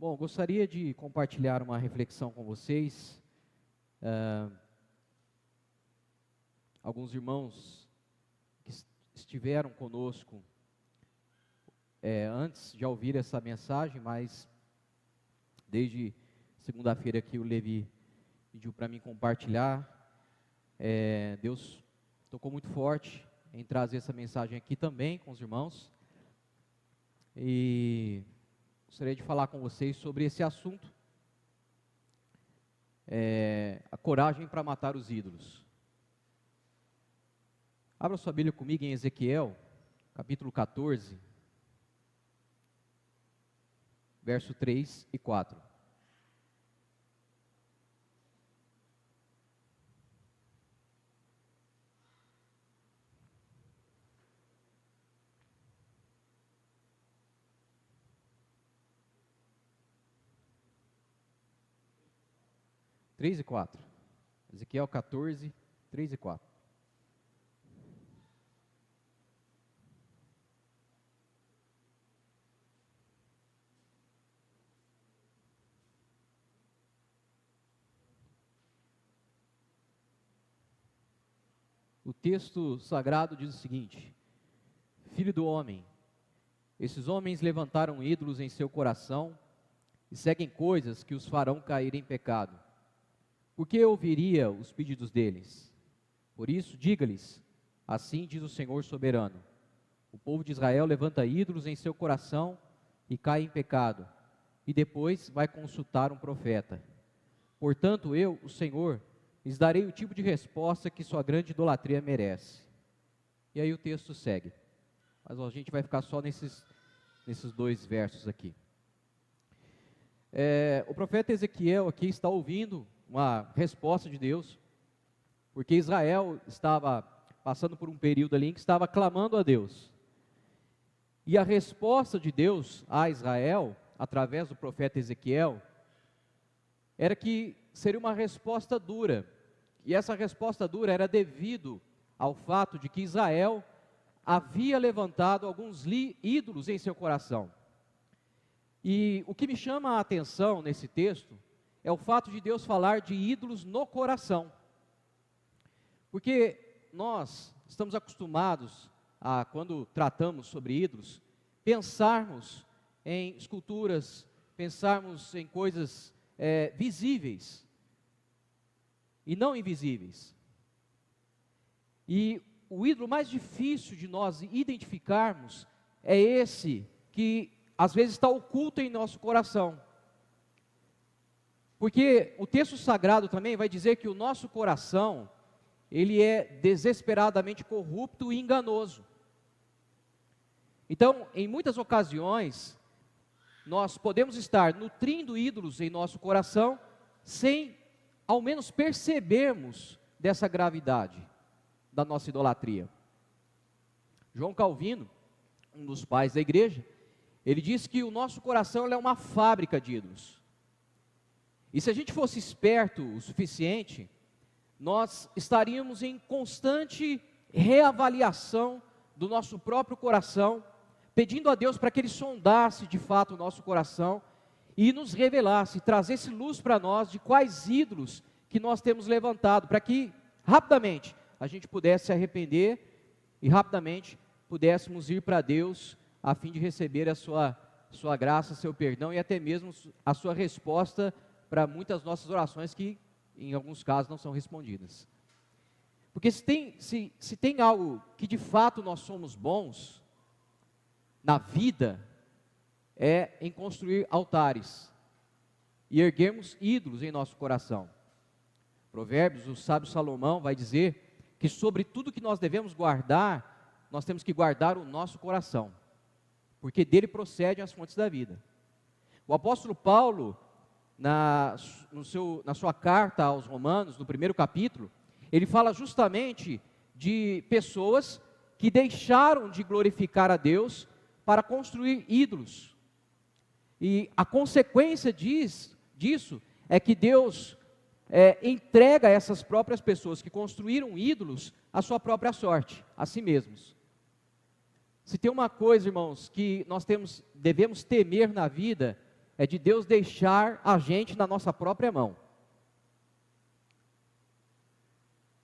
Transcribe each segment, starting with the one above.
Bom, gostaria de compartilhar uma reflexão com vocês. Alguns irmãos que estiveram conosco antes de ouvir essa mensagem, mas desde segunda-feira que o Levi pediu para mim compartilhar, Deus tocou muito forte em trazer essa mensagem aqui também com os irmãos. E gostaria de falar com vocês sobre esse assunto, a coragem para matar os ídolos. Abra sua Bíblia comigo em Ezequiel, capítulo 14, verso 3 e 4. Três e 4. Ezequiel 14, 3 e 4. O texto sagrado diz o seguinte: Filho do homem, esses homens levantaram ídolos em seu coração e seguem coisas que os farão cair em pecado. Por que eu ouviria os pedidos deles? Por isso, diga-lhes, assim diz o Senhor soberano: o povo de Israel levanta ídolos em seu coração e cai em pecado, e depois vai consultar um profeta. Portanto, eu, o Senhor, lhes darei o tipo de resposta que sua grande idolatria merece. E aí o texto segue, mas a gente vai ficar só nesses dois versos aqui. O profeta Ezequiel aqui está ouvindo uma resposta de Deus, porque Israel estava passando por um período ali em que estava clamando a Deus. E a resposta de Deus a Israel, através do profeta Ezequiel, era que seria uma resposta dura. E essa resposta dura era devido ao fato de que Israel havia levantado alguns ídolos em seu coração. E o que me chama a atenção nesse texto é o fato de Deus falar de ídolos no coração. Porque nós estamos acostumados a, quando tratamos sobre ídolos, pensarmos em esculturas, pensarmos em coisas visíveis e não invisíveis. E o ídolo mais difícil de nós identificarmos é esse que às vezes está oculto em nosso coração. Porque o texto sagrado também vai dizer que o nosso coração, ele é desesperadamente corrupto e enganoso. Então, em muitas ocasiões, nós podemos estar nutrindo ídolos em nosso coração, sem ao menos percebermos dessa gravidade da nossa idolatria. João Calvino, um dos pais da igreja, ele diz que o nosso coração é uma fábrica de ídolos. E se a gente fosse esperto o suficiente, nós estaríamos em constante reavaliação do nosso próprio coração, pedindo a Deus para que Ele sondasse de fato o nosso coração e nos revelasse, trazesse luz para nós de quais ídolos que nós temos levantado, para que rapidamente a gente pudesse se arrepender e rapidamente pudéssemos ir para Deus a fim de receber a sua graça, seu perdão e até mesmo a sua resposta para muitas nossas orações que, em alguns casos, não são respondidas. Porque se tem algo que de fato nós somos bons na vida, é em construir altares e erguermos ídolos em nosso coração. Provérbios, o sábio Salomão vai dizer que sobre tudo que nós devemos guardar, nós temos que guardar o nosso coração, porque dele procedem as fontes da vida. O apóstolo Paulo, na sua carta aos Romanos, no primeiro capítulo, ele fala justamente de pessoas que deixaram de glorificar a Deus para construir ídolos. E a consequência disso é que Deus entrega a essas próprias pessoas que construíram ídolos a sua própria sorte, a si mesmos. Se tem uma coisa, irmãos, que nós devemos temer na vida, é de Deus deixar a gente na nossa própria mão.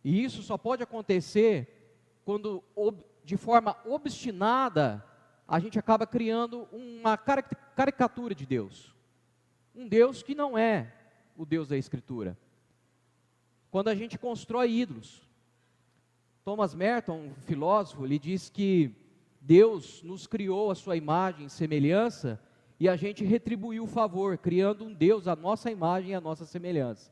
E isso só pode acontecer quando, de forma obstinada, a gente acaba criando uma caricatura de Deus. Um Deus que não é o Deus da Escritura. Quando a gente constrói ídolos. Thomas Merton, um filósofo, ele diz que Deus nos criou a sua imagem e semelhança e a gente retribuiu o favor, criando um Deus à nossa imagem e à nossa semelhança.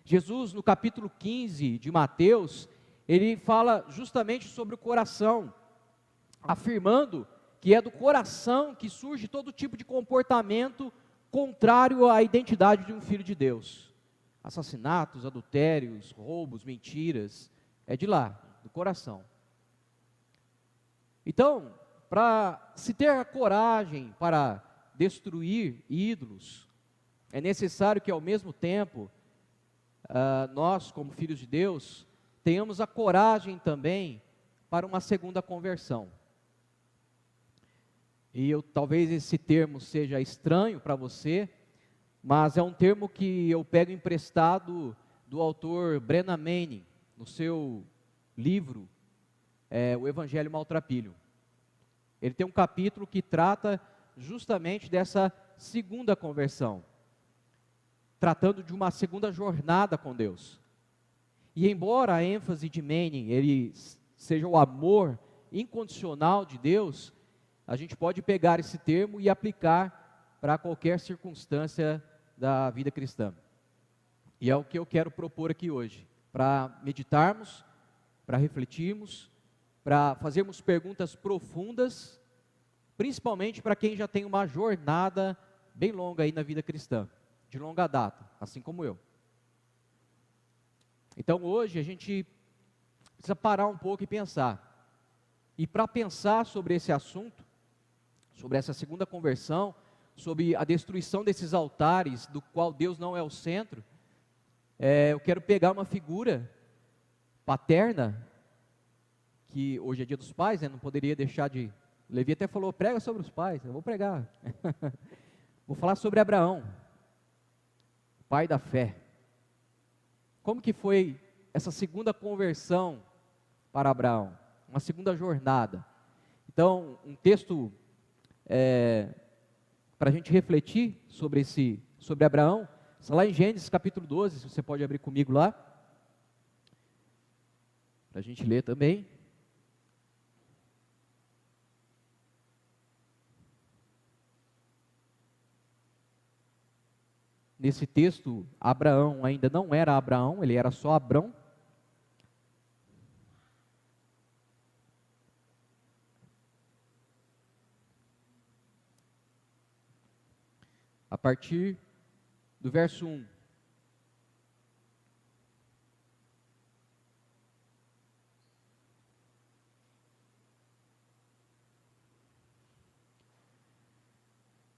Jesus, no capítulo 15 de Mateus, ele fala justamente sobre o coração, afirmando que é do coração que surge todo tipo de comportamento contrário à identidade de um filho de Deus. Assassinatos, adultérios, roubos, mentiras, é de lá, do coração. Então, para se ter a coragem para destruir ídolos, é necessário que ao mesmo tempo, nós como filhos de Deus, tenhamos a coragem também para uma segunda conversão. E talvez esse termo seja estranho para você, mas é um termo que eu pego emprestado do autor Brennan Manning, no seu livro, O Evangelho Maltrapilho. Ele tem um capítulo que trata justamente dessa segunda conversão, tratando de uma segunda jornada com Deus. E embora a ênfase de Manning ele seja o amor incondicional de Deus, a gente pode pegar esse termo e aplicar para qualquer circunstância da vida cristã. E é o que eu quero propor aqui hoje, para meditarmos, para refletirmos, para fazermos perguntas profundas, principalmente para quem já tem uma jornada bem longa aí na vida cristã, de longa data, assim como eu. Então hoje a gente precisa parar um pouco e pensar. E para pensar sobre esse assunto, sobre essa segunda conversão, sobre a destruição desses altares, do qual Deus não é o centro, eu quero pegar uma figura paterna, que hoje é dia dos pais, não poderia deixar de... Levi até falou, prega sobre os pais, eu vou pregar. Vou falar sobre Abraão, pai da fé. Como que foi essa segunda conversão para Abraão? Uma segunda jornada. Então, um texto para a gente refletir sobre Abraão, está lá em Gênesis capítulo 12, se você pode abrir comigo lá, para a gente ler também. Nesse texto, Abraão ainda não era Abraão, ele era só Abrão. A partir do verso 1.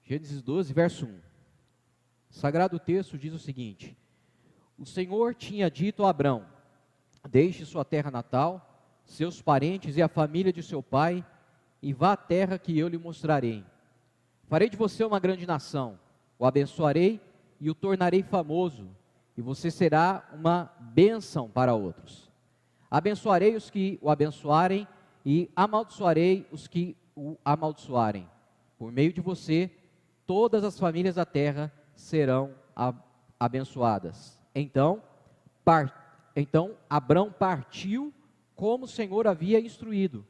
Gênesis 12, verso 1. Sagrado texto diz o seguinte: o Senhor tinha dito a Abrão: deixe sua terra natal, seus parentes e a família de seu pai, e vá à terra que eu lhe mostrarei. Farei de você uma grande nação, o abençoarei e o tornarei famoso, e você será uma bênção para outros. Abençoarei os que o abençoarem, e amaldiçoarei os que o amaldiçoarem. Por meio de você, todas as famílias da terra serão abençoadas. Então Abrão partiu como o Senhor havia instruído,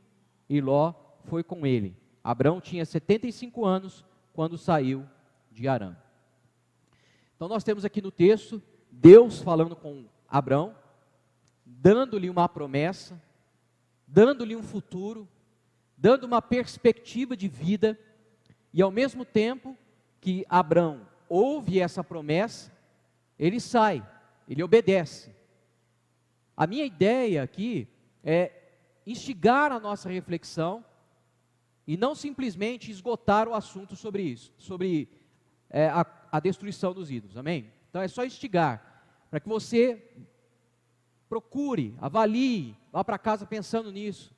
e Ló foi com ele. Abrão tinha 75 anos quando saiu de Harã. Então nós temos aqui no texto, Deus falando com Abrão, dando-lhe uma promessa, dando-lhe um futuro, dando uma perspectiva de vida, e ao mesmo tempo que Abrão ouve essa promessa, ele sai, ele obedece. A minha ideia aqui é instigar a nossa reflexão e não simplesmente esgotar o assunto sobre isso, sobre a destruição dos ídolos, amém? Então é só instigar, para que você procure, avalie, vá para casa pensando nisso.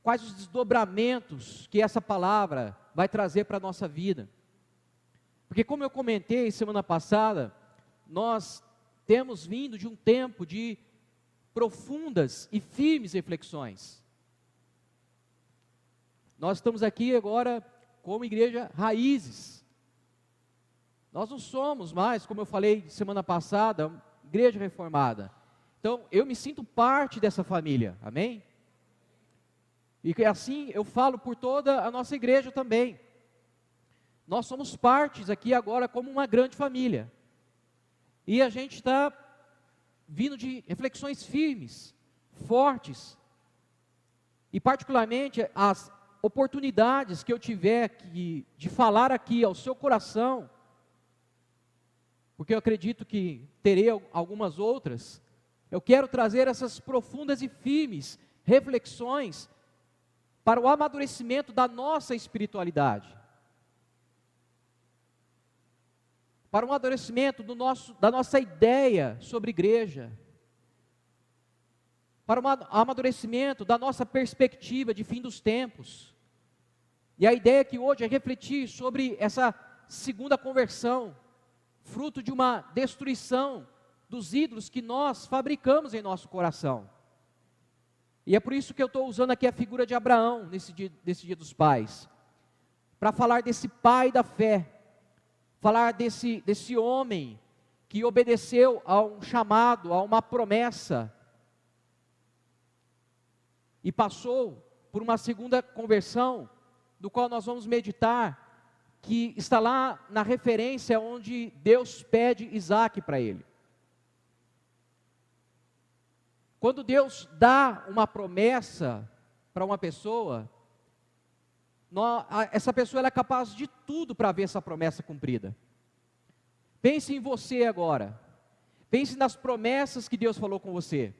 quais os desdobramentos que essa palavra vai trazer para a nossa vida. Porque como eu comentei semana passada, nós temos vindo de um tempo de profundas e firmes reflexões. Nós estamos aqui agora como igreja Raízes. Nós não somos mais, como eu falei semana passada, igreja reformada. Então, eu me sinto parte dessa família, amém? E assim eu falo por toda a nossa igreja também. Nós somos partes aqui agora como uma grande família. E a gente está vindo de reflexões firmes, fortes. E particularmente as oportunidades que eu tiver de falar aqui ao seu coração, porque eu acredito que terei algumas outras, eu quero trazer essas profundas e firmes reflexões para o amadurecimento da nossa espiritualidade, para o amadurecimento da nossa ideia sobre igreja, para o amadurecimento da nossa perspectiva de fim dos tempos. E a ideia aqui hoje é refletir sobre essa segunda conversão, fruto de uma destruição dos ídolos que nós fabricamos em nosso coração. E é por isso que eu estou usando aqui a figura de Abraão, nesse dia dos pais, para falar desse pai da fé, falar desse homem que obedeceu a um chamado, a uma promessa, e passou por uma segunda conversão, do qual nós vamos meditar, que está lá na referência onde Deus pede Isaac para ele. Quando Deus dá uma promessa para uma pessoa, essa pessoa ela é capaz de tudo para ver essa promessa cumprida. Pense em você agora. Pense nas promessas que Deus falou com você.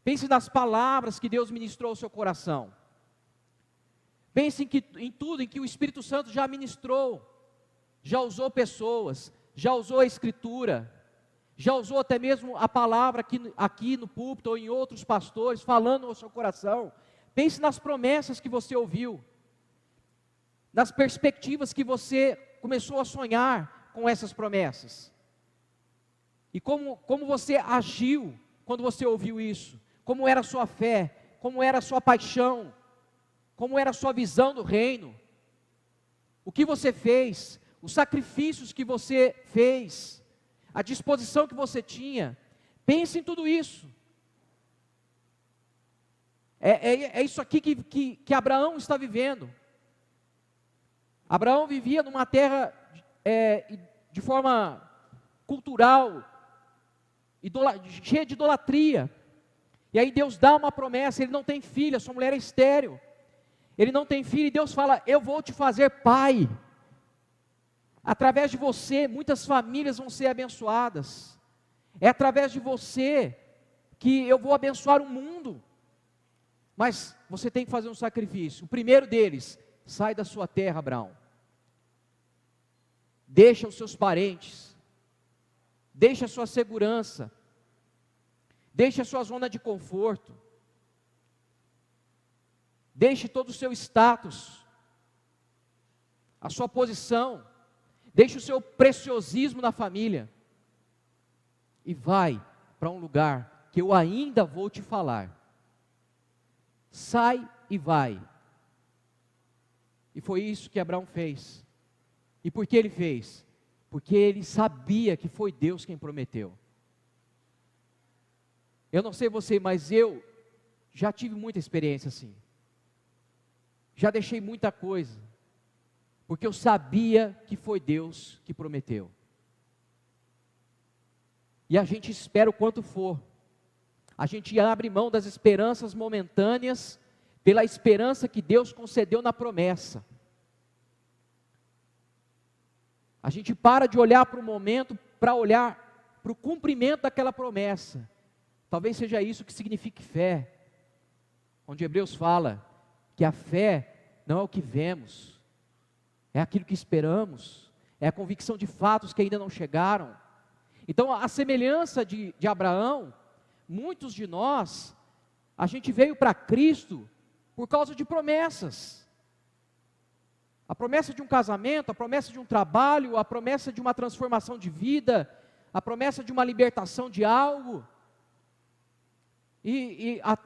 Pense nas palavras que Deus ministrou ao seu coração. Pense em tudo em que o Espírito Santo já ministrou, já usou pessoas, já usou a Escritura, já usou até mesmo a palavra aqui no púlpito ou em outros pastores, falando ao seu coração. Pense nas promessas que você ouviu, nas perspectivas que você começou a sonhar com essas promessas. E como você agiu quando você ouviu isso, como era a sua fé, como era a sua paixão, como era a sua visão do reino, o que você fez, os sacrifícios que você fez, a disposição que você tinha. Pense em tudo isso. É isso aqui que Abraão está vivendo. Abraão vivia numa terra de forma cultural, cheia de idolatria. E aí Deus dá uma promessa, ele não tem filha, sua mulher é estéril. Ele não tem filho e Deus fala, eu vou te fazer pai. Através de você, muitas famílias vão ser abençoadas. É através de você que eu vou abençoar o mundo. Mas você tem que fazer um sacrifício. O primeiro deles, sai da sua terra, Abraão. Deixa os seus parentes. Deixa a sua segurança. Deixa a sua zona de conforto. Deixe todo o seu status, a sua posição, deixe o seu preciosismo na família e vai para um lugar que eu ainda vou te falar. Sai e vai. E foi isso que Abraão fez. E por que ele fez? Porque ele sabia que foi Deus quem prometeu. Eu não sei você, mas eu já tive muita experiência assim. Já deixei muita coisa, porque eu sabia que foi Deus que prometeu. E a gente espera o quanto for. A gente abre mão das esperanças momentâneas, pela esperança que Deus concedeu na promessa. A gente para de olhar para o momento, para olhar para o cumprimento daquela promessa. Talvez seja isso que signifique fé. Onde Hebreus fala que a fé não é o que vemos, é aquilo que esperamos, é a convicção de fatos que ainda não chegaram. Então, a semelhança de Abraão, muitos de nós, a gente veio para Cristo por causa de promessas. A promessa de um casamento, a promessa de um trabalho, a promessa de uma transformação de vida, a promessa de uma libertação de algo.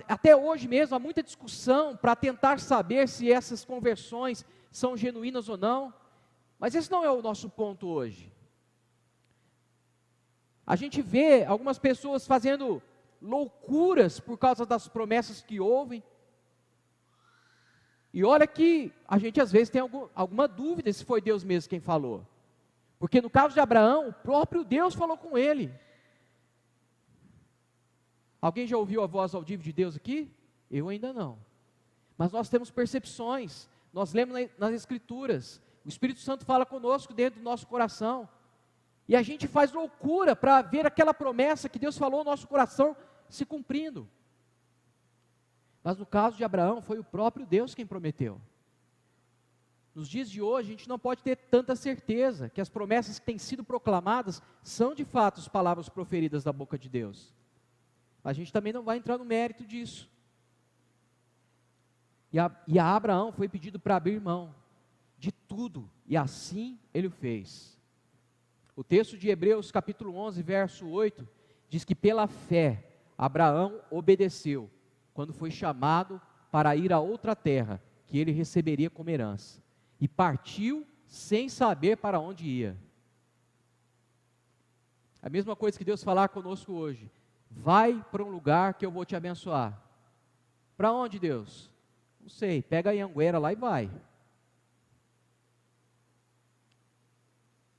Até hoje mesmo há muita discussão para tentar saber se essas conversões são genuínas ou não. Mas esse não é o nosso ponto hoje. A gente vê algumas pessoas fazendo loucuras por causa das promessas que ouvem. E olha que a gente às vezes tem alguma dúvida se foi Deus mesmo quem falou. Porque no caso de Abraão, o próprio Deus falou com ele. Alguém já ouviu a voz audível de Deus aqui? Eu ainda não. Mas nós temos percepções, nós lemos nas Escrituras. O Espírito Santo fala conosco dentro do nosso coração. E a gente faz loucura para ver aquela promessa que Deus falou no nosso coração se cumprindo. Mas no caso de Abraão, foi o próprio Deus quem prometeu. Nos dias de hoje, a gente não pode ter tanta certeza que as promessas que têm sido proclamadas são de fato as palavras proferidas da boca de Deus. Mas a gente também não vai entrar no mérito disso. E a Abraão foi pedido para abrir mão de tudo, e assim ele o fez. O texto de Hebreus capítulo 11, verso 8, diz que pela fé, Abraão obedeceu, quando foi chamado para ir a outra terra, que ele receberia como herança, e partiu sem saber para onde ia. A mesma coisa que Deus falar conosco hoje, vai para um lugar que eu vou te abençoar. Para onde, Deus? Não sei, pega a Anhanguera lá e vai.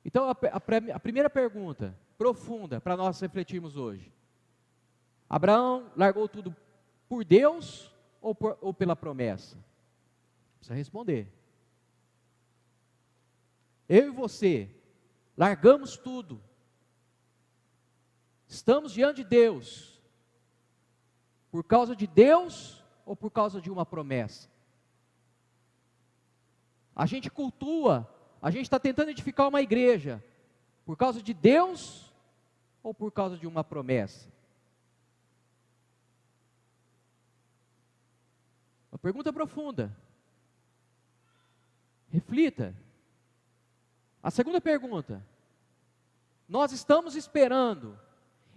Então a primeira pergunta, profunda, para nós refletirmos hoje. Abraão largou tudo por Deus ou pela promessa? Precisa responder. Eu e você, largamos tudo. Estamos diante de Deus, por causa de Deus ou por causa de uma promessa? A gente cultua, a gente está tentando edificar uma igreja, por causa de Deus ou por causa de uma promessa? Uma pergunta profunda. Reflita. A segunda pergunta: nós estamos esperando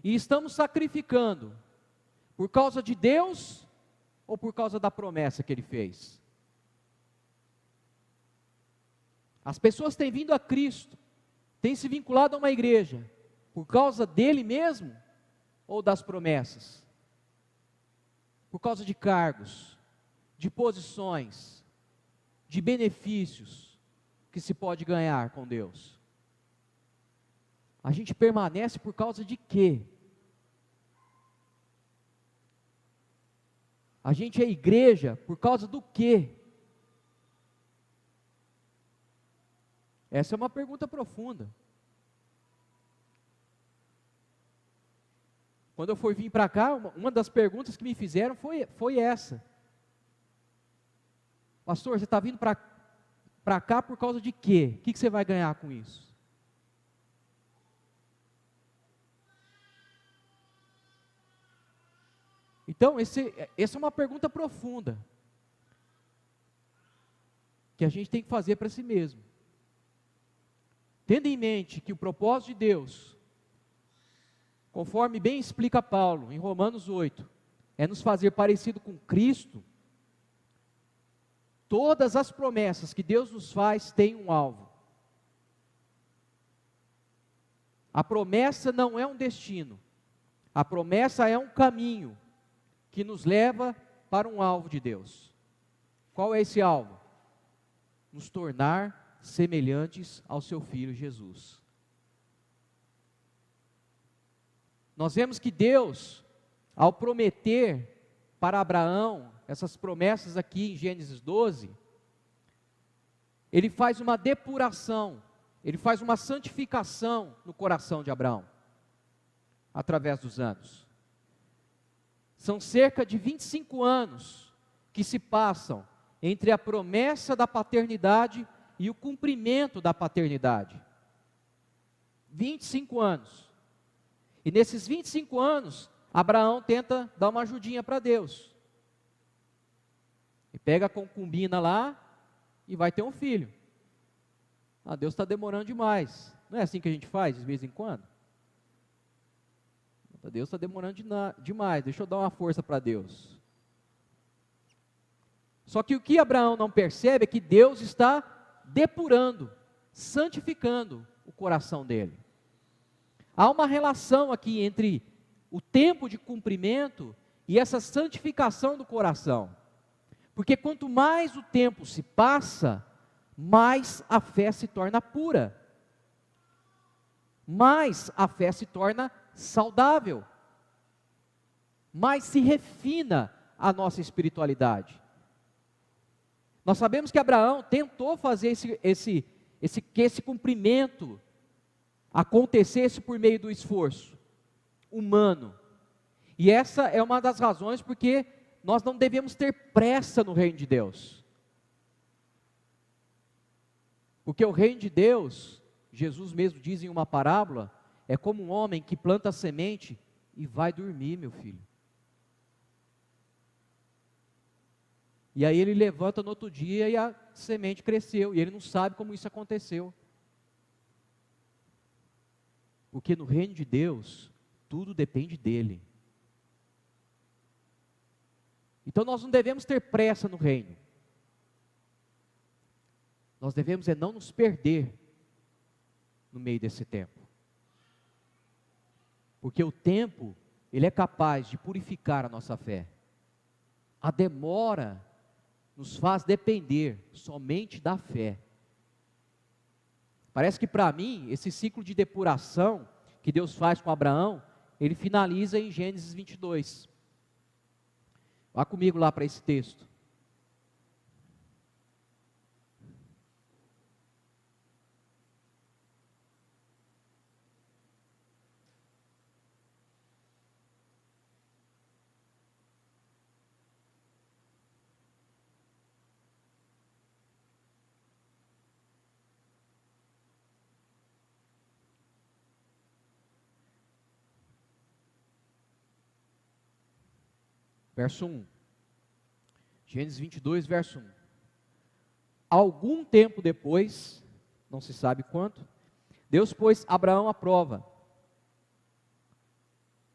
e estamos sacrificando por causa de Deus ou por causa da promessa que Ele fez? As pessoas têm vindo a Cristo, têm se vinculado a uma igreja, por causa dele mesmo ou das promessas? Por causa de cargos, de posições, de benefícios que se pode ganhar com Deus? A gente permanece por causa de quê? A gente é igreja por causa do quê? Essa é uma pergunta profunda. Quando eu fui vir para cá, uma das perguntas que me fizeram foi essa. Pastor, você está vindo para cá por causa de quê? O que você vai ganhar com isso? Então, essa é uma pergunta profunda, que a gente tem que fazer para si mesmo. Tendo em mente que o propósito de Deus, conforme bem explica Paulo em Romanos 8, é nos fazer parecido com Cristo, todas as promessas que Deus nos faz têm um alvo. A promessa não é um destino, a promessa é um caminho que nos leva para um alvo de Deus. Qual é esse alvo? Nos tornar semelhantes ao seu Filho Jesus. Nós vemos que Deus, ao prometer para Abraão essas promessas aqui em Gênesis 12, Ele faz uma depuração, Ele faz uma santificação no coração de Abraão, através dos anos. São cerca de 25 anos que se passam entre a promessa da paternidade e o cumprimento da paternidade. 25 anos. E nesses 25 anos, Abraão tenta dar uma ajudinha para Deus. pega a concubina lá e vai ter um filho. Ah, Deus está demorando demais. Não é assim que a gente faz de vez em quando? Deus está demorando demais, deixa eu dar uma força para Deus. Só que o que Abraão não percebe é que Deus está depurando, santificando o coração dele. Há uma relação aqui entre o tempo de cumprimento e essa santificação do coração. Porque quanto mais o tempo se passa, mais a fé se torna pura. Mais a fé se torna saudável. Mais se refina a nossa espiritualidade. Nós sabemos que Abraão tentou fazer que esse cumprimento acontecesse por meio do esforço humano. E essa é uma das razões porque nós não devemos ter pressa no reino de Deus. Porque o reino de Deus, Jesus mesmo diz em uma parábola, é como um homem que planta a semente e vai dormir, meu filho. E aí ele levanta no outro dia e a semente cresceu, e ele não sabe como isso aconteceu. Porque no reino de Deus, tudo depende dele. Então nós não devemos ter pressa no reino. Nós devemos não nos perder no meio desse tempo. Porque o tempo, ele é capaz de purificar a nossa fé. A demora nos faz depender somente da fé. Parece que para mim, esse ciclo de depuração que Deus faz com Abraão, ele finaliza em Gênesis 22. Vá comigo lá para esse texto. Verso 1. Gênesis 22, verso 1. Algum tempo depois, não se sabe quanto, Deus pôs Abraão à prova.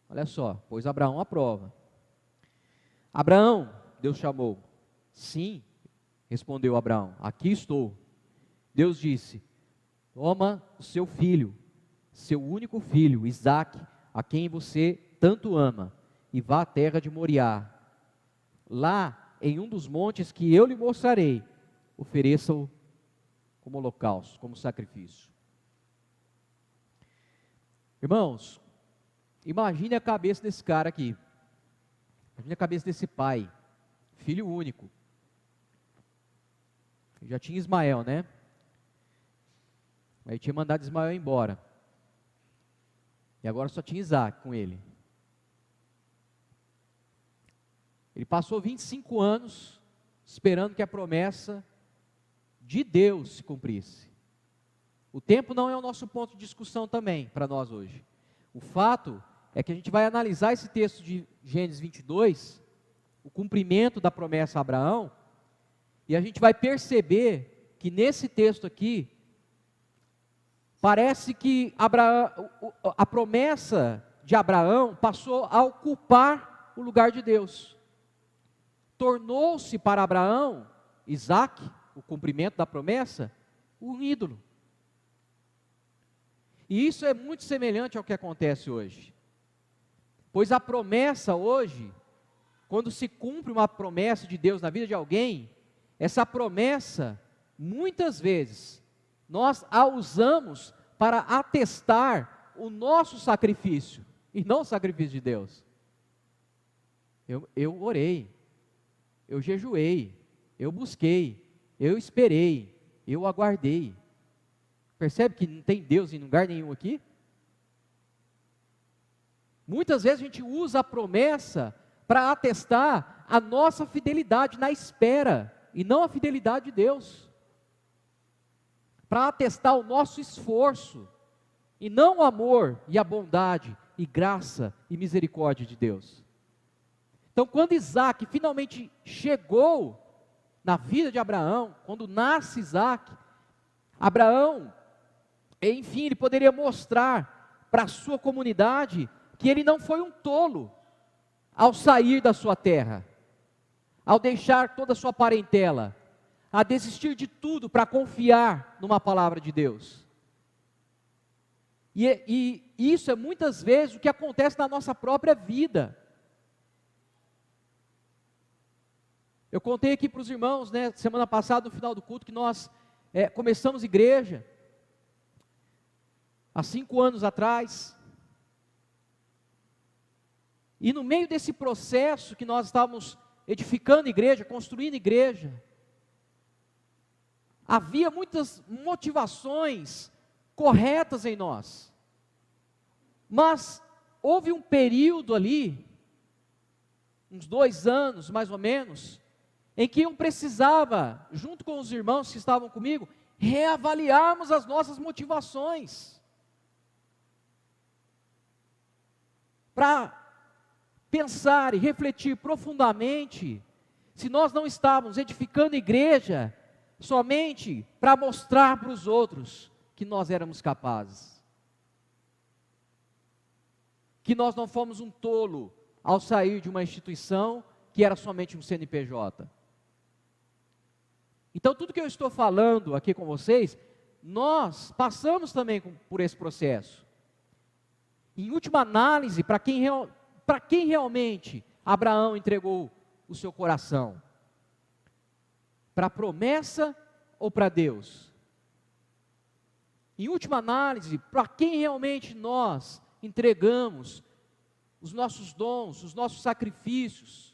Olha só, pôs Abraão à prova. Abraão, Deus chamou. Sim, respondeu Abraão, aqui estou. Deus disse, toma o seu filho, seu único filho, Isaque, a quem você tanto ama, e vá à terra de Moriá. Lá, em um dos montes que eu lhe mostrarei, ofereça-o como holocausto, como sacrifício. Irmãos, imagine a cabeça desse cara aqui. Imagine a cabeça desse pai, filho único. Já tinha Ismael, né? Aí tinha mandado Ismael embora. E agora só tinha Isaque com ele. Ele passou 25 anos esperando que a promessa de Deus se cumprisse. O tempo não é o nosso ponto de discussão também para nós hoje. O fato é que a gente vai analisar esse texto de Gênesis 22, o cumprimento da promessa a Abraão, e a gente vai perceber que nesse texto aqui, parece que a promessa de Abraão passou a ocupar o lugar de Deus. Tornou-se para Abraão, Isaque, o cumprimento da promessa, um ídolo. E isso é muito semelhante ao que acontece hoje. Pois a promessa hoje, quando se cumpre uma promessa de Deus na vida de alguém, essa promessa, muitas vezes, nós a usamos para atestar o nosso sacrifício, e não o sacrifício de Deus. Eu orei. Eu jejuei, eu busquei, eu esperei, eu aguardei. Percebe que não tem Deus em lugar nenhum aqui? Muitas vezes a gente usa a promessa para atestar a nossa fidelidade na espera, e não a fidelidade de Deus. Para atestar o nosso esforço, e não o amor e a bondade e graça e misericórdia de Deus. Então, quando Isaque finalmente chegou na vida de Abraão, quando nasce Isaac, Abraão, enfim, ele poderia mostrar para a sua comunidade que ele não foi um tolo ao sair da sua terra, ao deixar toda a sua parentela, a desistir de tudo para confiar numa palavra de Deus. E isso é muitas vezes o que acontece na nossa própria vida. Eu contei aqui para os irmãos, semana passada, no final do culto, que nós começamos igreja, há 5 anos atrás. E no meio desse processo que nós estávamos edificando igreja, construindo igreja, havia muitas motivações corretas em nós. Mas houve um período ali, uns 2 anos mais ou menos, em que eu precisava, junto com os irmãos que estavam comigo, reavaliarmos as nossas motivações. Para pensar e refletir profundamente, se nós não estávamos edificando igreja somente para mostrar para os outros que nós éramos capazes. Que nós não fomos um tolo ao sair de uma instituição que era somente um CNPJ. Então, tudo que eu estou falando aqui com vocês, nós passamos também por esse processo. Em última análise, para quem realmente Abraão entregou o seu coração? Para a promessa ou para Deus? Em última análise, para quem realmente nós entregamos os nossos dons, os nossos sacrifícios?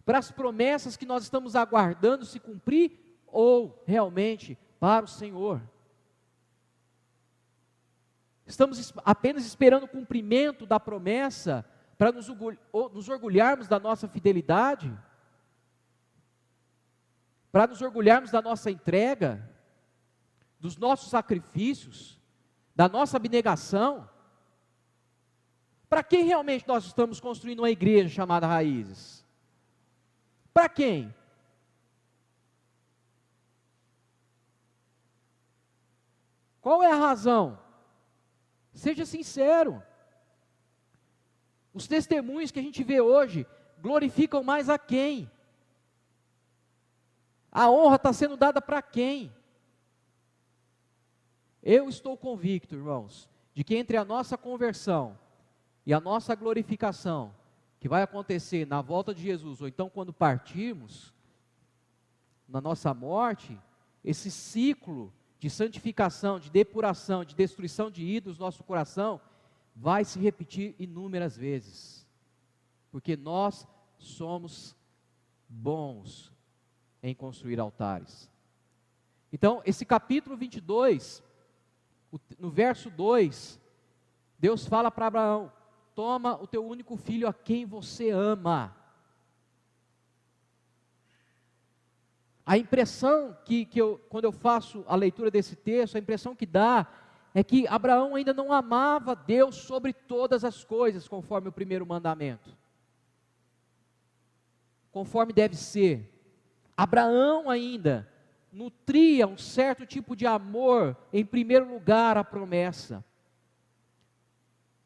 Para as promessas que nós estamos aguardando se cumprir, ou realmente para o Senhor? Estamos apenas esperando o cumprimento da promessa para nos orgulharmos da nossa fidelidade? Para nos orgulharmos da nossa entrega, dos nossos sacrifícios, da nossa abnegação? Para quem realmente nós estamos construindo uma igreja chamada Raízes? Para quem? Qual é a razão? Seja sincero. Os testemunhos que a gente vê hoje glorificam mais a quem? A honra está sendo dada para quem? Eu estou convicto, irmãos, de que entre a nossa conversão e a nossa glorificação, que vai acontecer na volta de Jesus, ou então quando partirmos, na nossa morte, esse ciclo de santificação, de depuração, de destruição de ídolos no nosso coração, vai se repetir inúmeras vezes, porque nós somos bons em construir altares. Então, esse capítulo 22, no verso 2, Deus fala para Abraão: toma o teu único filho a quem você ama. A impressão quando eu faço a leitura desse texto, a impressão que dá é que Abraão ainda não amava Deus sobre todas as coisas, conforme o primeiro mandamento. Conforme deve ser. Abraão ainda nutria um certo tipo de amor, em primeiro lugar, à promessa.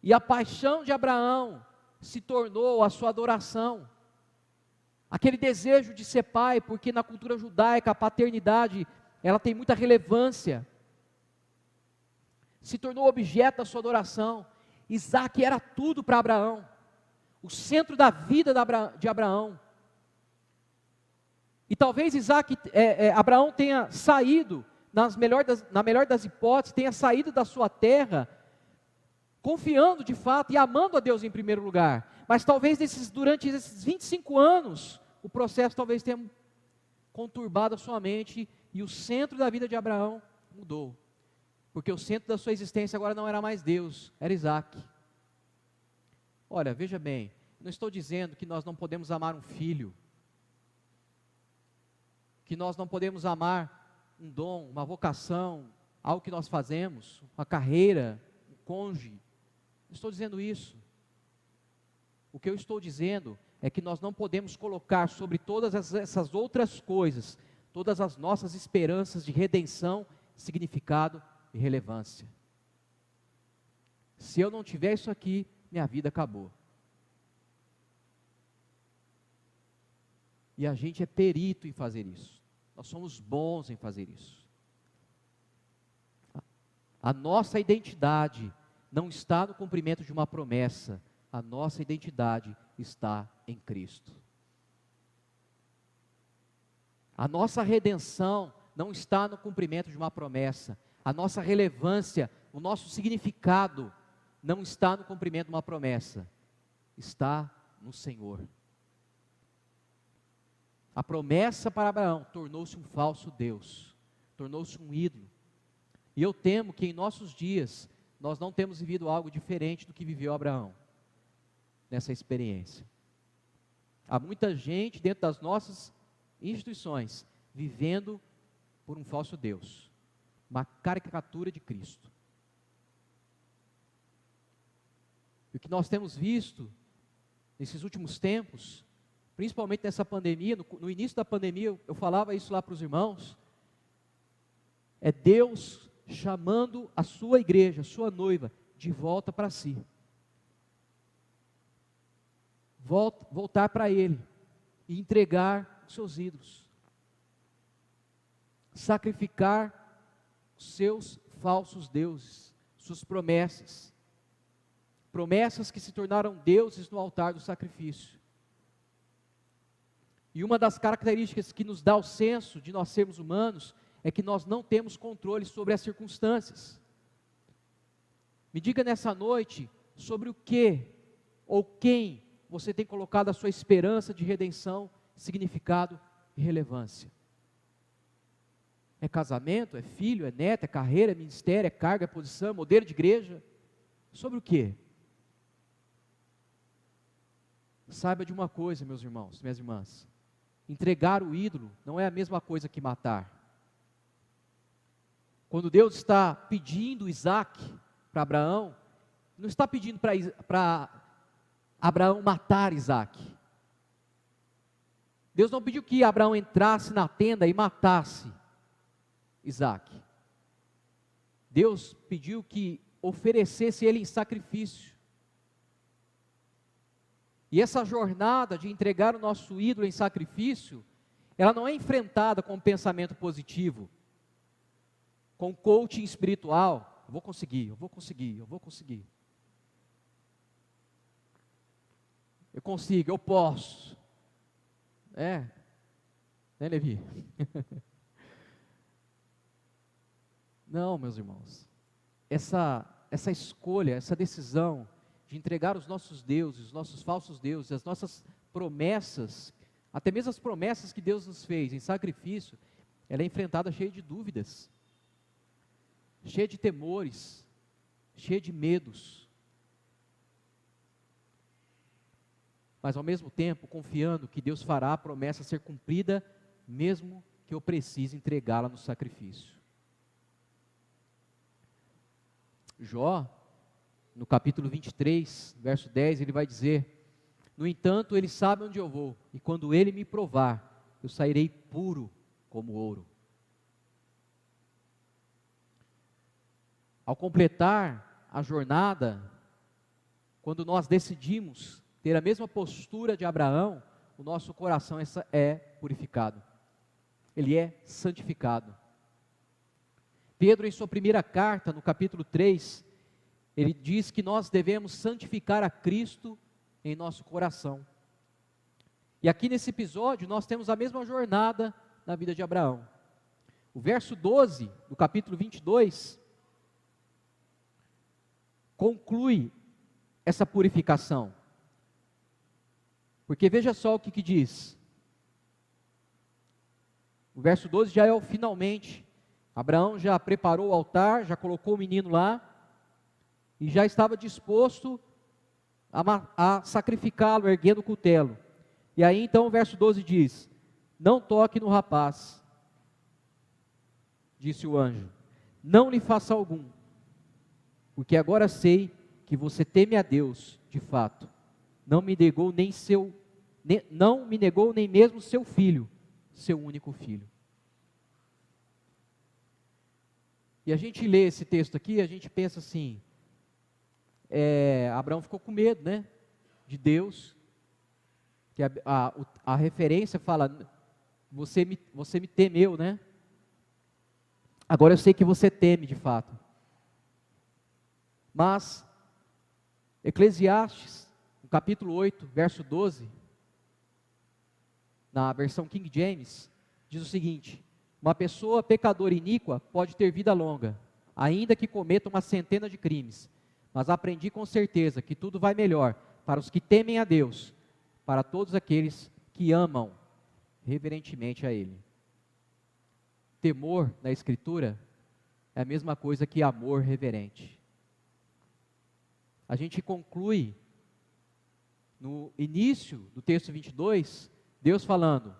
E a paixão de Abraão se tornou a sua adoração. Aquele desejo de ser pai, porque na cultura judaica a paternidade, ela tem muita relevância, se tornou objeto da sua adoração. Isaac era tudo para Abraão, o centro da vida de Abraão. E talvez Abraão tenha saído, na melhor das hipóteses, tenha saído da sua terra, confiando de fato e amando a Deus em primeiro lugar. Mas talvez durante esses 25 anos, o processo talvez tenha conturbado a sua mente e o centro da vida de Abraão mudou. Porque o centro da sua existência agora não era mais Deus, era Isaac. Olha, veja bem, não estou dizendo que nós não podemos amar um filho, que nós não podemos amar um dom, uma vocação, algo que nós fazemos, uma carreira, um cônjuge. Não estou dizendo isso. O que eu estou dizendo é que nós não podemos colocar sobre todas essas outras coisas, todas as nossas esperanças de redenção, significado e relevância. Se eu não tiver isso aqui, minha vida acabou. E a gente é perito em fazer isso. Nós somos bons em fazer isso. A nossa identidade não está no cumprimento de uma promessa. A nossa identidade está em Cristo. A nossa redenção não está no cumprimento de uma promessa. A nossa relevância, o nosso significado não está no cumprimento de uma promessa. Está no Senhor. A promessa para Abraão tornou-se um falso Deus, tornou-se um ídolo. E eu temo que em nossos dias nós não temos vivido algo diferente do que viveu Abraão nessa experiência. Há muita gente dentro das nossas instituições vivendo por um falso Deus, uma caricatura de Cristo. E o que nós temos visto nesses últimos tempos, principalmente nessa pandemia, no início da pandemia, eu falava isso lá para os irmãos, é Deus chamando a sua igreja, a sua noiva, de volta para si. Voltar para Ele e entregar os seus ídolos. Sacrificar os seus falsos deuses, suas promessas. Promessas que se tornaram deuses no altar do sacrifício. E uma das características que nos dá o senso de nós sermos humanos é que nós não temos controle sobre as circunstâncias. Me diga nessa noite sobre o que ou quem você tem colocado a sua esperança de redenção, significado e relevância. É casamento, é filho, é neto, é carreira, é ministério, é carga, é posição, é modelo de igreja? Sobre o que? Saiba de uma coisa, meus irmãos, minhas irmãs. Entregar o ídolo não é a mesma coisa que matar. Quando Deus está pedindo Isaac para Abraão, não está pedindo para Abraão matar Isaac. Deus não pediu que Abraão entrasse na tenda e matasse Isaac. Deus pediu que oferecesse ele em sacrifício. E essa jornada de entregar o nosso ídolo em sacrifício, ela não é enfrentada com um pensamento positivo, com coaching espiritual. Eu vou conseguir, eu vou conseguir, eu vou conseguir. Eu consigo, eu posso. Né, Levi? Não, meus irmãos. Essa escolha, essa decisão de entregar os nossos deuses, os nossos falsos deuses, as nossas promessas, até mesmo as promessas que Deus nos fez em sacrifício, ela é enfrentada cheia de dúvidas, cheia de temores, cheia de medos. Mas ao mesmo tempo, confiando que Deus fará a promessa ser cumprida, mesmo que eu precise entregá-la no sacrifício. Jó, no capítulo 23, verso 10, ele vai dizer: no entanto, ele sabe onde eu vou, e quando ele me provar, eu sairei puro como ouro. Ao completar a jornada, quando nós decidimos ter a mesma postura de Abraão, o nosso coração é purificado, ele é santificado. Pedro, em sua primeira carta, no capítulo 3, ele diz que nós devemos santificar a Cristo em nosso coração. E aqui nesse episódio, nós temos a mesma jornada na vida de Abraão. O verso 12, do capítulo 22, conclui essa purificação. Porque veja só o que diz. O verso 12 já é o finalmente. Abraão já preparou o altar, já colocou o menino lá, e já estava disposto a sacrificá-lo, erguendo o cutelo. E aí então o verso 12 diz: não toque no rapaz, disse o anjo, não lhe faça algum, porque agora sei que você teme a Deus, de fato, não me negou nem seu não me negou nem mesmo seu filho, seu único filho. E a gente lê esse texto aqui, a gente pensa assim, Abraão ficou com medo, né, de Deus, que a referência fala, você me temeu, né? Agora eu sei que você teme de fato. Mas, Eclesiastes, no capítulo 8, verso 12, na versão King James, diz o seguinte: uma pessoa pecadora iníqua pode ter vida longa, ainda que cometa uma centena de crimes, mas aprendi com certeza que tudo vai melhor para os que temem a Deus, para todos aqueles que amam reverentemente a Ele. Temor na Escritura é a mesma coisa que amor reverente. A gente conclui no início do texto 22, Deus falando,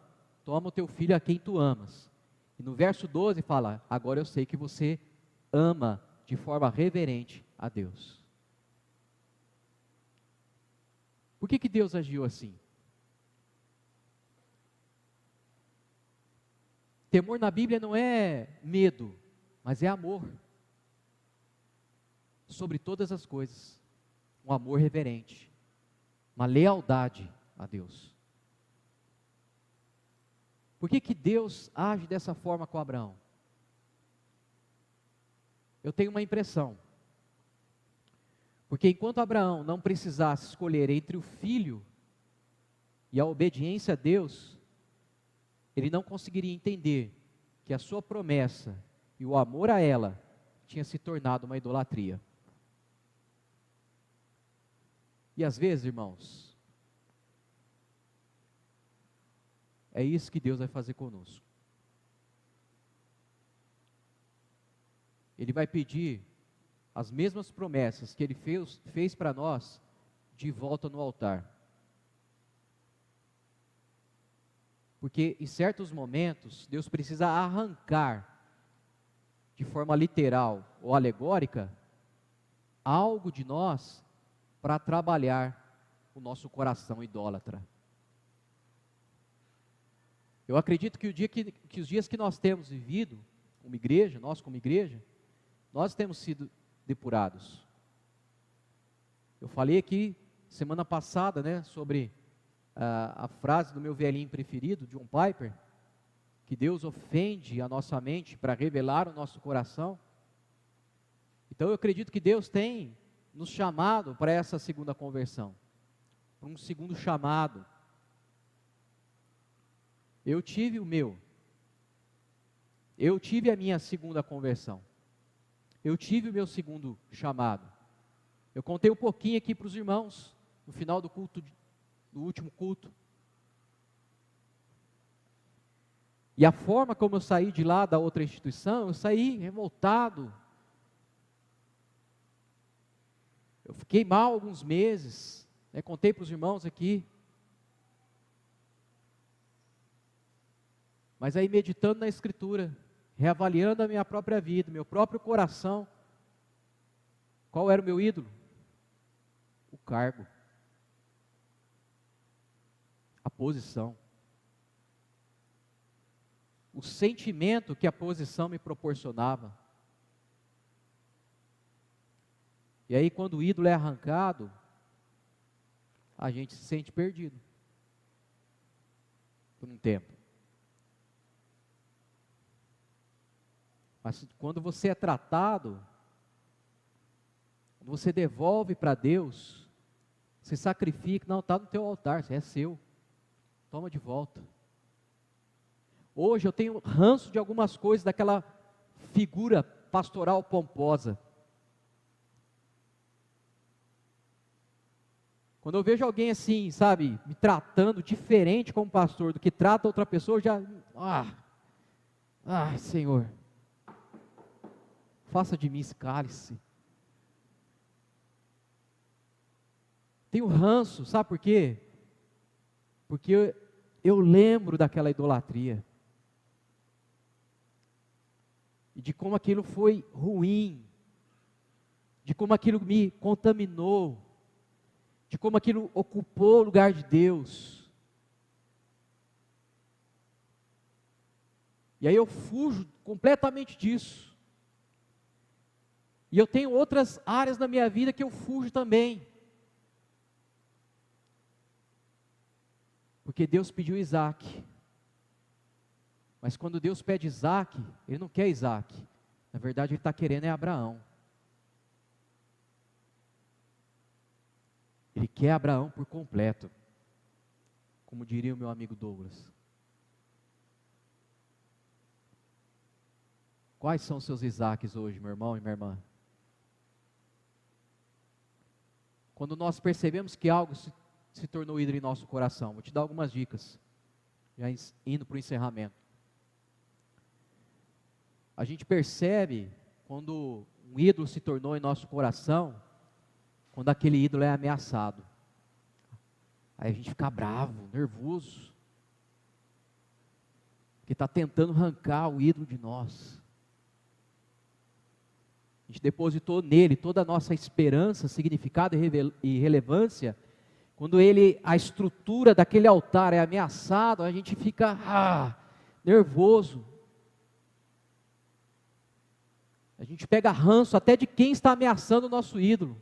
toma o teu filho a quem tu amas. E no verso 12 fala, agora eu sei que você ama de forma reverente a Deus. Por que Deus agiu assim? Temor na Bíblia não é medo, mas é amor. Sobre todas as coisas. Um amor reverente. Uma lealdade a Deus. Por que Deus age dessa forma com Abraão? Eu tenho uma impressão. Porque enquanto Abraão não precisasse escolher entre o filho e a obediência a Deus, ele não conseguiria entender que a sua promessa e o amor a ela tinha se tornado uma idolatria. E às vezes, irmãos, é isso que Deus vai fazer conosco. Ele vai pedir as mesmas promessas que Ele fez para nós de volta no altar. Porque em certos momentos, Deus precisa arrancar, de forma literal ou alegórica, algo de nós para trabalhar o nosso coração idólatra. Eu acredito que os dias que nós temos vivido, como igreja, nós temos sido depurados. Eu falei aqui, semana passada, né, sobre a frase do meu velhinho preferido, John Piper, que Deus ofende a nossa mente para revelar o nosso coração. Então eu acredito que Deus tem nos chamado para essa segunda conversão, para um segundo chamado. Eu tive a minha segunda conversão, eu tive o meu segundo chamado. Eu contei um pouquinho aqui para os irmãos, no final do culto, do último culto. E a forma como eu saí de lá da outra instituição, eu saí revoltado. Eu fiquei mal alguns meses, né, contei para os irmãos aqui. Mas aí meditando na Escritura, reavaliando a minha própria vida, meu próprio coração, qual era o meu ídolo? O cargo. A posição. O sentimento que a posição me proporcionava. E aí quando o ídolo é arrancado, a gente se sente perdido. Por um tempo. Mas quando você é tratado, quando você devolve para Deus, você sacrifica, não, está no teu altar, é seu, toma de volta. Hoje eu tenho ranço de algumas coisas daquela figura pastoral pomposa. Quando eu vejo alguém assim, sabe, me tratando diferente como pastor do que trata outra pessoa, eu já, Senhor, faça de mim esse cálice. Tenho ranço, sabe por quê? Porque eu lembro daquela idolatria. E de como aquilo foi ruim. De como aquilo me contaminou. De como aquilo ocupou o lugar de Deus. E aí eu fujo completamente disso. E eu tenho outras áreas na minha vida que eu fujo também. Porque Deus pediu Isaac. Mas quando Deus pede Isaac, Ele não quer Isaac. Na verdade, Ele está querendo é Abraão. Ele quer Abraão por completo. Como diria o meu amigo Douglas. Quais são os seus Isaques hoje, meu irmão e minha irmã? Quando nós percebemos que algo se tornou ídolo em nosso coração, vou te dar algumas dicas, já indo para o encerramento. A gente percebe quando um ídolo se tornou em nosso coração, quando aquele ídolo é ameaçado. Aí a gente fica bravo, nervoso, porque está tentando arrancar o ídolo de nós. A gente depositou nele toda a nossa esperança, significado e relevância. Quando a estrutura daquele altar é ameaçada, a gente fica nervoso. A gente pega ranço até de quem está ameaçando o nosso ídolo.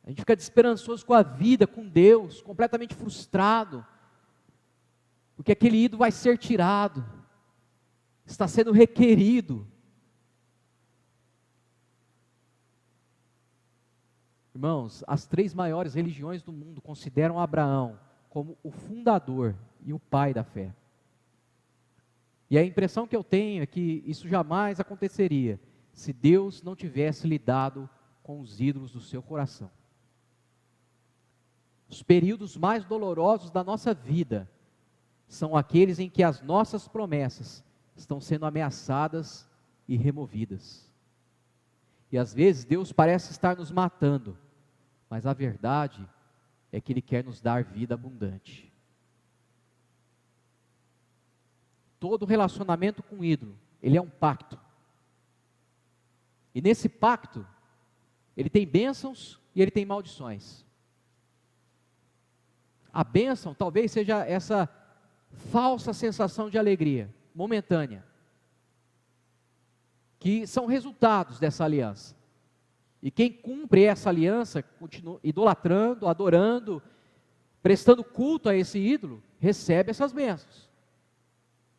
A gente fica desesperançoso com a vida, com Deus, completamente frustrado. Porque aquele ídolo vai ser tirado. Está sendo requerido. Irmãos, as 3 maiores religiões do mundo consideram Abraão como o fundador e o pai da fé. E a impressão que eu tenho é que isso jamais aconteceria se Deus não tivesse lidado com os ídolos do seu coração. Os períodos mais dolorosos da nossa vida são aqueles em que as nossas promessas estão sendo ameaçadas e removidas. E às vezes Deus parece estar nos matando, mas a verdade é que Ele quer nos dar vida abundante. Todo relacionamento com o ídolo, ele é um pacto. E nesse pacto, ele tem bênçãos e ele tem maldições. A bênção talvez seja essa falsa sensação de alegria, momentânea, que são resultados dessa aliança. E quem cumpre essa aliança, continua idolatrando, adorando, prestando culto a esse ídolo, recebe essas bênçãos.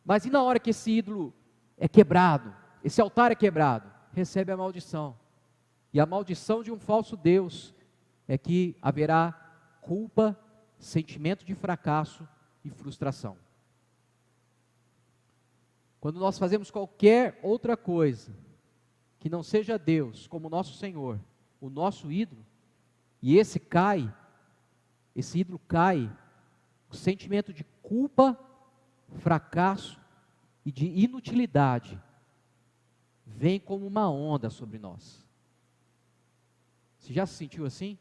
Mas e na hora que esse ídolo é quebrado, esse altar é quebrado, recebe a maldição. E a maldição de um falso Deus é que haverá culpa, sentimento de fracasso e frustração. Quando nós fazemos qualquer outra coisa que não seja Deus como nosso Senhor, o nosso ídolo, e esse ídolo cai, o sentimento de culpa, fracasso e de inutilidade vem como uma onda sobre nós. Você já se sentiu assim?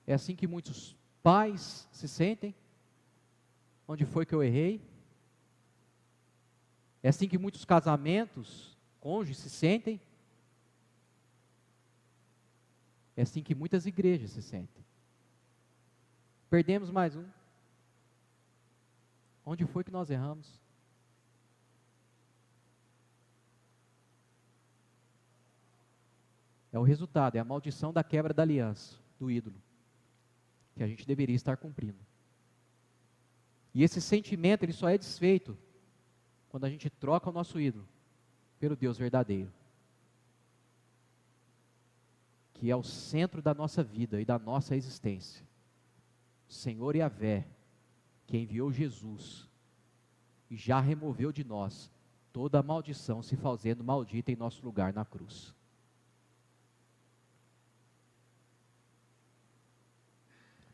É assim que muitos pais se sentem? Onde foi que eu errei? É assim que muitos casamentos, cônjuges se sentem? É assim que muitas igrejas se sentem. Perdemos mais um. Onde foi que nós erramos? É o resultado, é a maldição da quebra da aliança, do ídolo, que a gente deveria estar cumprindo. E esse sentimento, ele só é desfeito quando a gente troca o nosso ídolo pelo Deus verdadeiro, que é o centro da nossa vida e da nossa existência. O Senhor Yahvé, que enviou Jesus e já removeu de nós toda a maldição, se fazendo maldita em nosso lugar na cruz.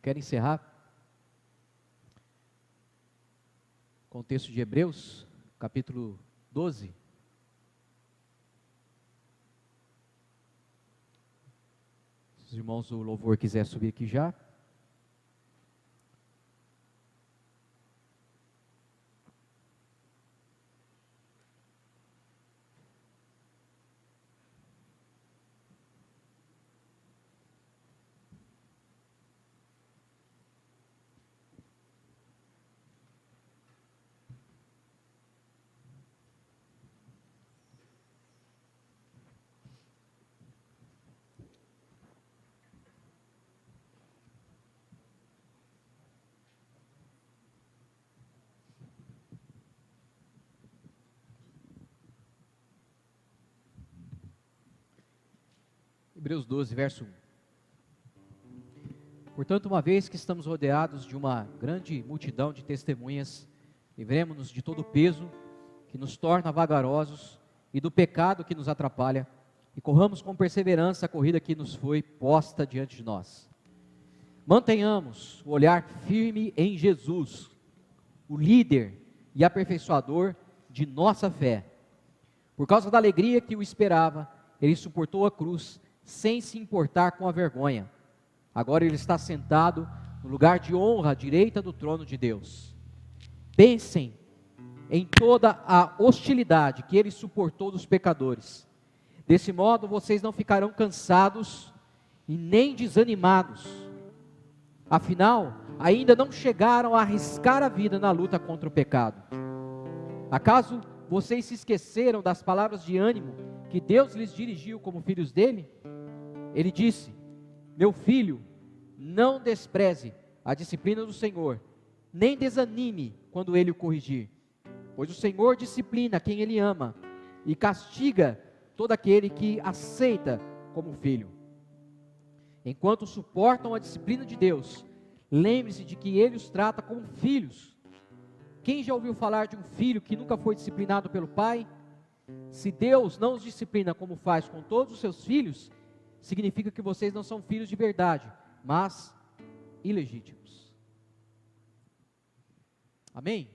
Quero encerrar com o texto de Hebreus, capítulo 12. Se os irmãos do louvor quiserem subir aqui já. Hebreus 12, verso 1. Portanto, uma vez que estamos rodeados de uma grande multidão de testemunhas, livremo-nos de todo o peso que nos torna vagarosos e do pecado que nos atrapalha, e corramos com perseverança a corrida que nos foi posta diante de nós. Mantenhamos o olhar firme em Jesus, o líder e aperfeiçoador de nossa fé. Por causa da alegria que o esperava, ele suportou a cruz, sem se importar com a vergonha. Agora ele está sentado no lugar de honra à direita do trono de Deus. Pensem em toda a hostilidade que ele suportou dos pecadores. Desse modo vocês não ficarão cansados e nem desanimados. Afinal, ainda não chegaram a arriscar a vida na luta contra o pecado. Acaso vocês se esqueceram das palavras de ânimo que Deus lhes dirigiu como filhos dele? Ele disse: meu filho, não despreze a disciplina do Senhor, nem desanime quando ele o corrigir, pois o Senhor disciplina quem ele ama e castiga todo aquele que aceita como filho. Enquanto suportam a disciplina de Deus, lembre-se de que ele os trata como filhos. Quem já ouviu falar de um filho que nunca foi disciplinado pelo pai? Se Deus não os disciplina como faz com todos os seus filhos, significa que vocês não são filhos de verdade, mas ilegítimos. Amém?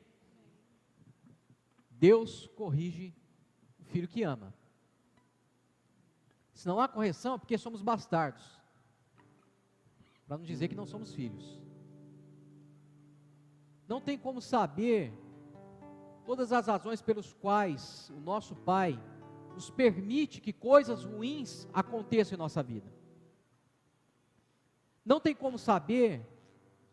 Deus corrige o filho que ama. Se não há correção, é porque somos bastardos, para não dizer que não somos filhos. Não tem como saber todas as razões pelas quais o nosso Pai nos permite que coisas ruins aconteçam em nossa vida. Não tem como saber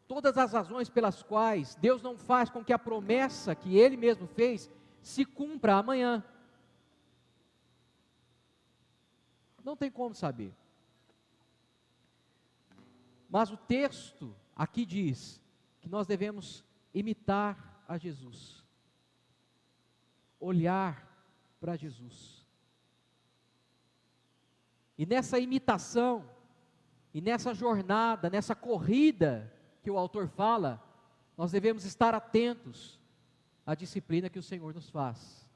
todas as razões pelas quais Deus não faz com que a promessa que Ele mesmo fez se cumpra amanhã. Não tem como saber. Mas o texto aqui diz que nós devemos imitar a Jesus, olhar para Jesus. E nessa imitação, e nessa jornada, nessa corrida que o autor fala, nós devemos estar atentos à disciplina que o Senhor nos faz.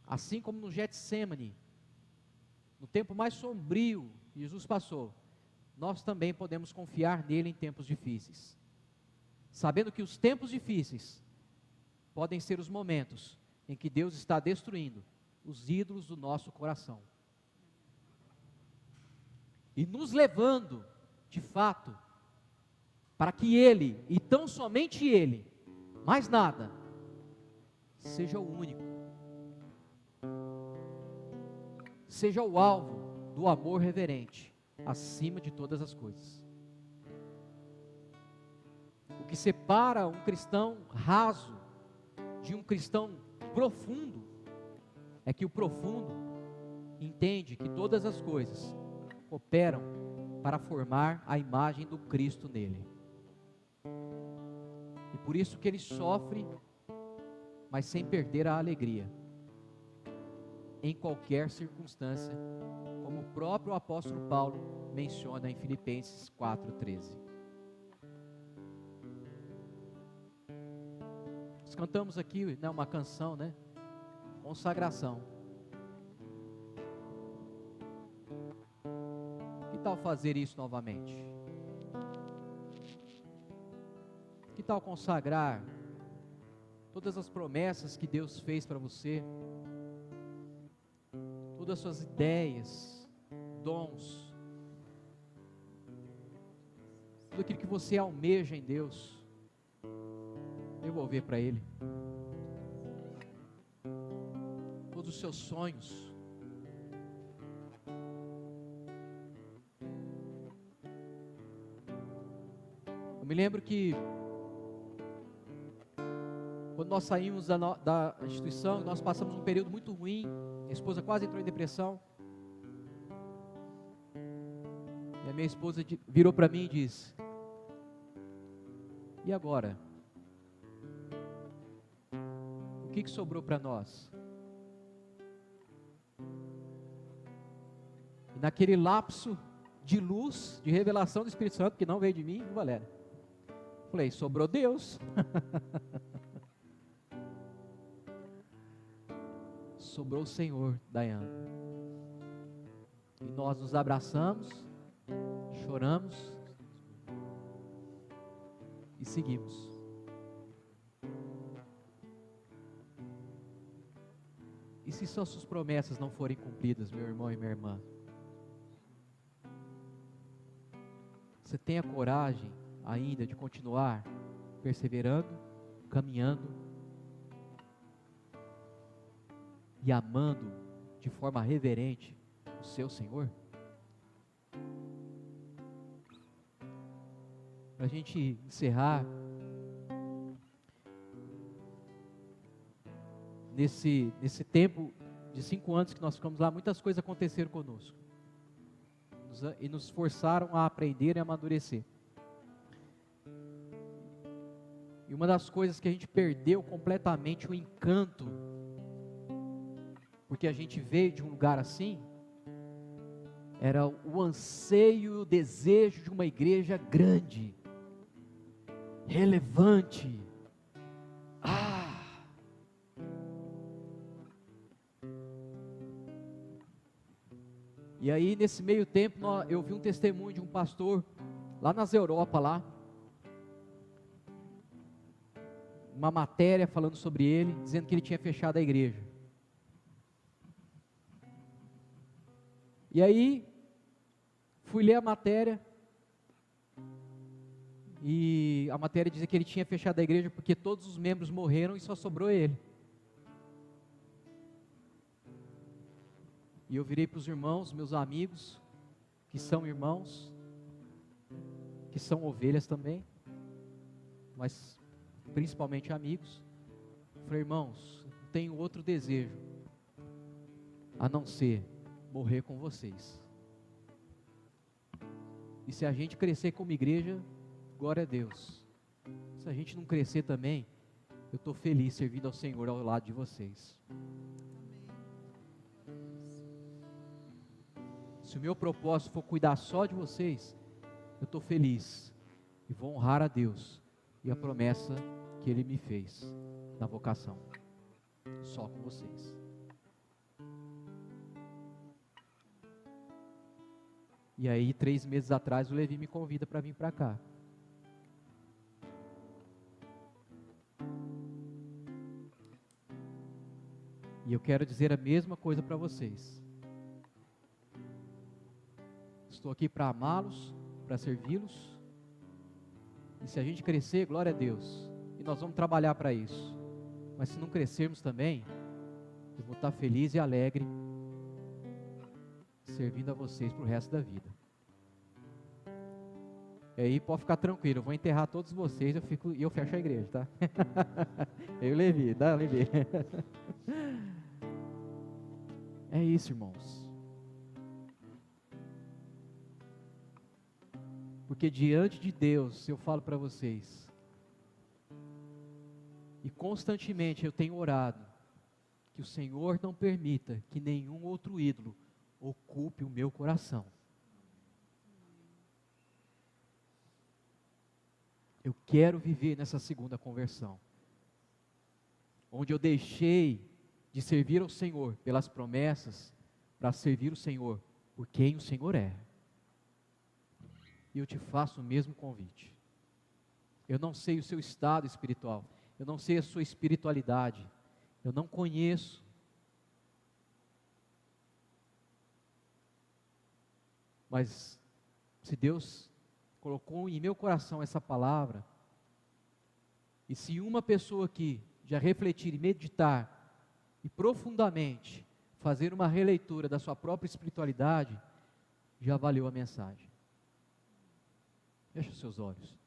Assim como no Getsemane, no tempo mais sombrio que Jesus passou, nós também podemos confiar nele em tempos difíceis, sabendo que os tempos difíceis podem ser os momentos em que Deus está destruindo os ídolos do nosso coração e nos levando, de fato, para que Ele, e tão somente Ele, mais nada, seja o único, seja o alvo do amor reverente, acima de todas as coisas. O que separa um cristão raso de um cristão profundo é que o profundo entende que todas as coisas cooperam para formar a imagem do Cristo nele. E por isso que ele sofre, mas sem perder a alegria, em qualquer circunstância, como o próprio apóstolo Paulo menciona em Filipenses 4:13. Nós cantamos aqui, né, uma canção, né? Consagração. Que tal fazer isso novamente? Que tal consagrar todas as promessas que Deus fez para você, todas as suas ideias, dons, tudo aquilo que você almeja em Deus, devolver para Ele, todos os seus sonhos. Eu me lembro que quando nós saímos da instituição, nós passamos um período muito ruim, minha esposa quase entrou em depressão, e a minha esposa virou para mim e disse: e agora? O que sobrou para nós? E naquele lapso de luz, de revelação do Espírito Santo, que não veio de mim, Valéria, falei, sobrou Deus. Sobrou o Senhor, Dayana. E nós nos abraçamos, choramos e seguimos. E se suas promessas não forem cumpridas, meu irmão e minha irmã? Você tem a coragem ainda de continuar perseverando, caminhando e amando de forma reverente o seu Senhor? Para a gente encerrar, nesse tempo de 5 anos que nós ficamos lá, muitas coisas aconteceram conosco e nos forçaram a aprender e amadurecer. E uma das coisas que a gente perdeu completamente o encanto, porque a gente veio de um lugar assim, era o anseio, o desejo de uma igreja grande, relevante. E aí nesse meio tempo eu vi um testemunho de um pastor lá nas Europa lá, uma matéria falando sobre ele, dizendo que ele tinha fechado a igreja. E aí fui ler a matéria, e a matéria dizia que ele tinha fechado a igreja porque todos os membros morreram e só sobrou ele. E eu virei para os irmãos, meus amigos, que são irmãos, que são ovelhas também, mas principalmente amigos. Falei, irmãos, não tenho outro desejo a não ser morrer com vocês. E se a gente crescer como igreja, glória a Deus. Se a gente não crescer também, eu estou feliz servindo ao Senhor ao lado de vocês. Se o meu propósito for cuidar só de vocês, eu estou feliz e vou honrar a Deus e a promessa que Ele me fez na vocação, só com vocês. E aí 3 meses atrás o Levi me convida para vir para cá. E eu quero dizer a mesma coisa para vocês. Estou aqui para amá-los, para servi-los. E se a gente crescer, glória a Deus. E nós vamos trabalhar para isso. Mas se não crescermos também, eu vou estar feliz e alegre servindo a vocês para o resto da vida. E aí pode ficar tranquilo, eu vou enterrar todos vocês e eu fecho a igreja, tá? Eu Levi, dá Levi. É isso, irmãos. Porque diante de Deus, eu falo para vocês, e constantemente eu tenho orado, que o Senhor não permita que nenhum outro ídolo ocupe o meu coração. Eu quero viver nessa segunda conversão, onde eu deixei de servir ao Senhor pelas promessas, para servir o Senhor por quem o Senhor é. E eu te faço o mesmo convite. Eu não sei o seu estado espiritual, eu não sei a sua espiritualidade, eu não conheço. Mas se Deus colocou em meu coração essa palavra, e se uma pessoa aqui já refletir e meditar, e profundamente fazer uma releitura da sua própria espiritualidade, já valeu a mensagem. Feche os seus olhos.